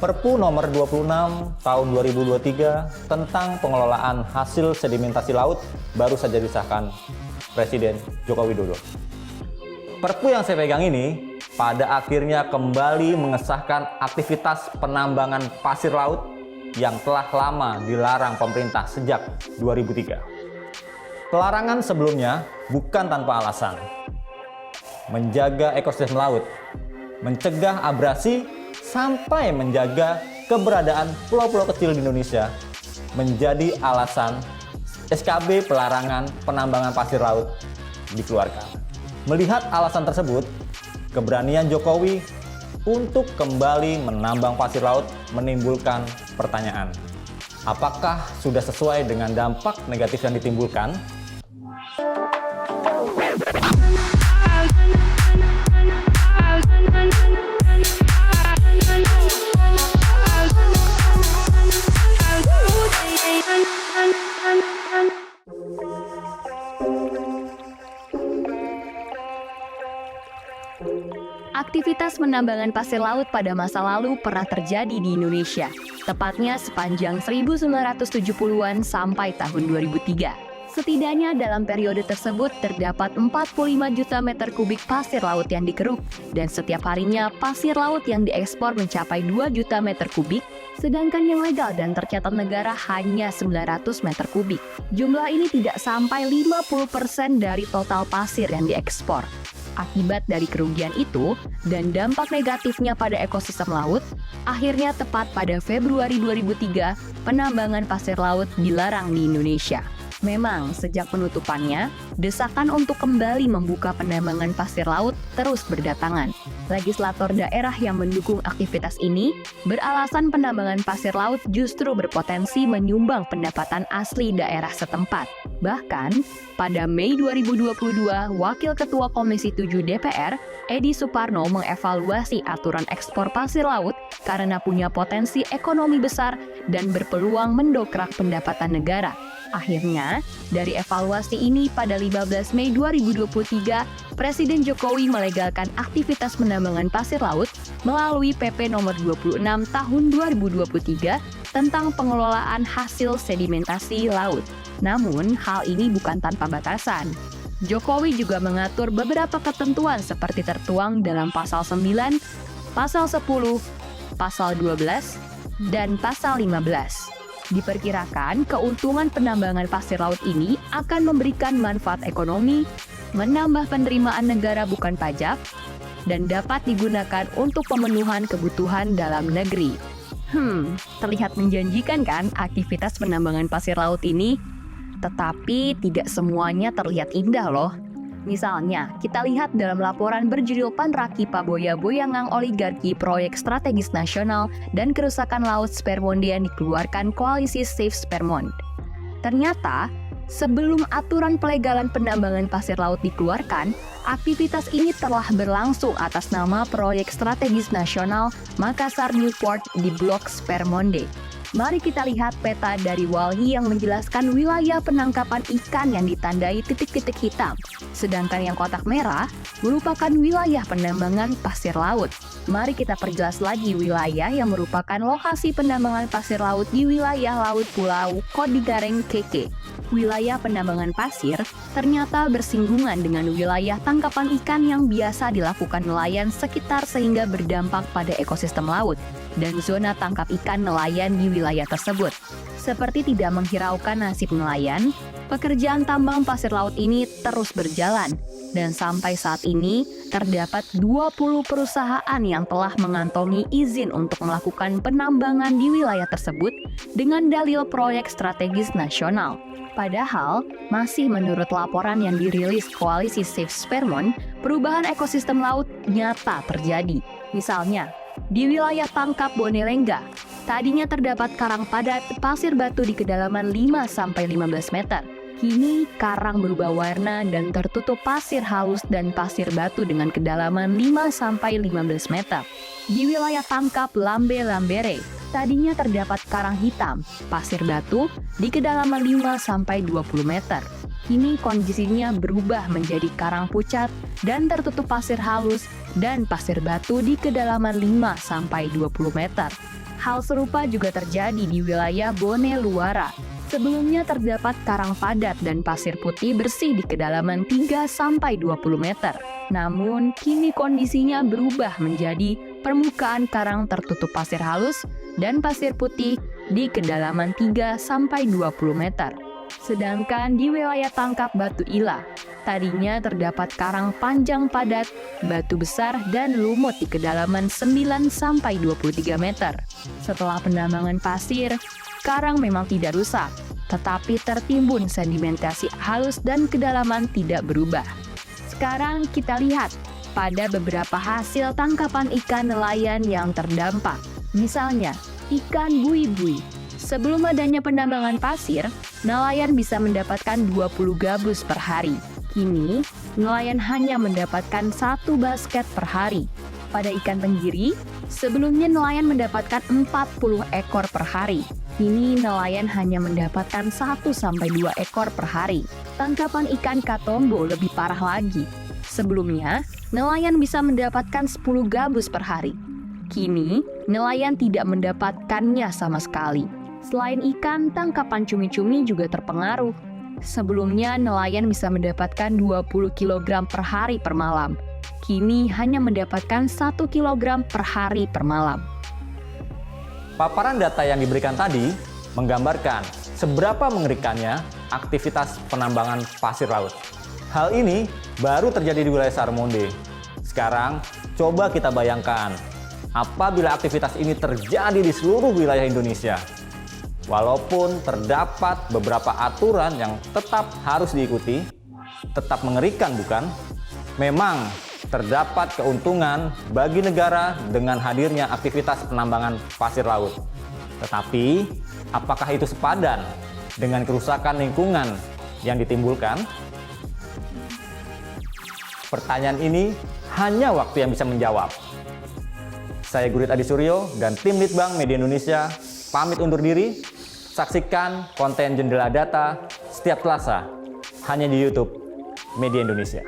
Perpu nomor 26 tahun 2023 tentang pengelolaan hasil sedimentasi laut baru saja disahkan Presiden Joko Widodo. Perpu yang saya pegang ini pada akhirnya kembali mengesahkan aktivitas penambangan pasir laut yang telah lama dilarang pemerintah sejak 2003. Pelarangan sebelumnya bukan tanpa alasan. Menjaga ekosistem laut, mencegah abrasi, sampai menjaga keberadaan pulau-pulau kecil di Indonesia menjadi alasan SKB pelarangan penambangan pasir laut dikeluarkan. Melihat alasan tersebut, keberanian Jokowi untuk kembali menambang pasir laut menimbulkan pertanyaan. Apakah sudah sesuai dengan dampak negatif yang ditimbulkan? Aktivitas penambangan pasir laut pada masa lalu pernah terjadi di Indonesia, tepatnya sepanjang 1970-an sampai tahun 2003. Setidaknya dalam periode tersebut terdapat 45 juta meter kubik pasir laut yang dikeruk, dan setiap harinya pasir laut yang diekspor mencapai 2 juta meter kubik, sedangkan yang legal dan tercatat negara hanya 900 meter kubik. Jumlah ini tidak sampai 50% dari total pasir yang diekspor. Akibat dari kerugian itu dan dampak negatifnya pada ekosistem laut, akhirnya tepat pada Februari 2003, penambangan pasir laut dilarang di Indonesia. Memang, sejak penutupannya, desakan untuk kembali membuka penambangan pasir laut terus berdatangan. Legislator daerah yang mendukung aktivitas ini beralasan penambangan pasir laut justru berpotensi menyumbang pendapatan asli daerah setempat. Bahkan, pada Mei 2022, Wakil Ketua Komisi 7 DPR, Edi Suparno mengevaluasi aturan ekspor pasir laut karena punya potensi ekonomi besar dan berpeluang mendongkrak pendapatan negara. Akhirnya, dari evaluasi ini pada 15 Mei 2023, Presiden Jokowi melegalkan aktivitas penambangan pasir laut melalui PP nomor 26 tahun 2023 tentang pengelolaan hasil sedimentasi laut. Namun, hal ini bukan tanpa batasan. Jokowi juga mengatur beberapa ketentuan seperti tertuang dalam Pasal 9, Pasal 10, Pasal 12, dan Pasal 15. Diperkirakan keuntungan penambangan pasir laut ini akan memberikan manfaat ekonomi, menambah penerimaan negara bukan pajak, dan dapat digunakan untuk pemenuhan kebutuhan dalam negeri. Terlihat menjanjikan kan aktivitas penambangan pasir laut ini? Tetapi tidak semuanya terlihat indah loh. Misalnya, kita lihat dalam laporan berjudul Panraki Paboya Boyangang Oligarki Proyek Strategis Nasional dan Kerusakan Laut Spermonde yang dikeluarkan Koalisi Save Spermond. Ternyata, sebelum aturan pelegalan penambangan pasir laut dikeluarkan, aktivitas ini telah berlangsung atas nama Proyek Strategis Nasional Makassar Newport di Blok Spermonde. Mari kita lihat peta dari Walhi yang menjelaskan wilayah penangkapan ikan yang ditandai titik-titik hitam. Sedangkan yang kotak merah merupakan wilayah penambangan pasir laut. Mari kita perjelas lagi wilayah yang merupakan lokasi penambangan pasir laut di wilayah Laut Pulau Kodigareng Keke. Wilayah penambangan pasir ternyata bersinggungan dengan wilayah tangkapan ikan yang biasa dilakukan nelayan sekitar sehingga berdampak pada ekosistem laut dan zona tangkap ikan nelayan di wilayah tersebut. Seperti tidak menghiraukan nasib nelayan, pekerjaan tambang pasir laut ini terus berjalan dan sampai saat ini terdapat 20 perusahaan yang telah mengantongi izin untuk melakukan penambangan di wilayah tersebut dengan dalil proyek strategis nasional. Padahal, masih menurut laporan yang dirilis Koalisi Save Spermond, perubahan ekosistem laut nyata terjadi. Misalnya, di wilayah Tangkap Bonelengga, tadinya terdapat karang padat pasir batu di kedalaman 5-15 meter. Kini, karang berubah warna dan tertutup pasir halus dan pasir batu dengan kedalaman 5-15 meter. Di wilayah Tangkap Lambe-Lambere, tadinya terdapat karang hitam, pasir batu di kedalaman 5-20 meter. Kini kondisinya berubah menjadi karang pucat dan tertutup pasir halus dan pasir batu di kedalaman 5-20 meter. Hal serupa juga terjadi di wilayah Bone Luara. Sebelumnya terdapat karang padat dan pasir putih bersih di kedalaman 3-20 meter. Namun, kini kondisinya berubah menjadi permukaan karang tertutup pasir halus dan pasir putih di kedalaman 3-20 meter. Sedangkan di wilayah Tangkap Batu Ila, tadinya terdapat karang panjang padat, batu besar, dan lumut di kedalaman 9-23 meter. Setelah penambangan pasir, karang memang tidak rusak, tetapi tertimbun sedimentasi halus dan kedalaman tidak berubah. Sekarang kita lihat pada beberapa hasil tangkapan ikan nelayan yang terdampak. Misalnya, ikan bui-bui. Sebelum adanya penambangan pasir, nelayan bisa mendapatkan 20 gabus per hari. Kini, nelayan hanya mendapatkan 1 basket per hari. Pada ikan tenggiri, sebelumnya nelayan mendapatkan 40 ekor per hari. Kini nelayan hanya mendapatkan 1-2 ekor per hari. Tangkapan ikan katombo lebih parah lagi. Sebelumnya, nelayan bisa mendapatkan 10 gabus per hari. Kini, nelayan tidak mendapatkannya sama sekali. Selain ikan, tangkapan cumi-cumi juga terpengaruh. Sebelumnya, nelayan bisa mendapatkan 20 kg per hari per malam. Kini hanya mendapatkan 1 kg per hari per malam. Paparan data yang diberikan tadi menggambarkan seberapa mengerikannya aktivitas penambangan pasir laut. Hal ini baru terjadi di wilayah Sarmonde. Sekarang, coba kita bayangkan apabila aktivitas ini terjadi di seluruh wilayah Indonesia. Walaupun terdapat beberapa aturan yang tetap harus diikuti, tetap mengerikan bukan? Memang terdapat keuntungan bagi negara dengan hadirnya aktivitas penambangan pasir laut. Tetapi, apakah itu sepadan dengan kerusakan lingkungan yang ditimbulkan? Pertanyaan ini hanya waktu yang bisa menjawab. Saya Gurit Adi Suryo dan tim Litbang Media Indonesia pamit undur diri. Saksikan konten Jendela Data setiap Selasa hanya di YouTube Media Indonesia.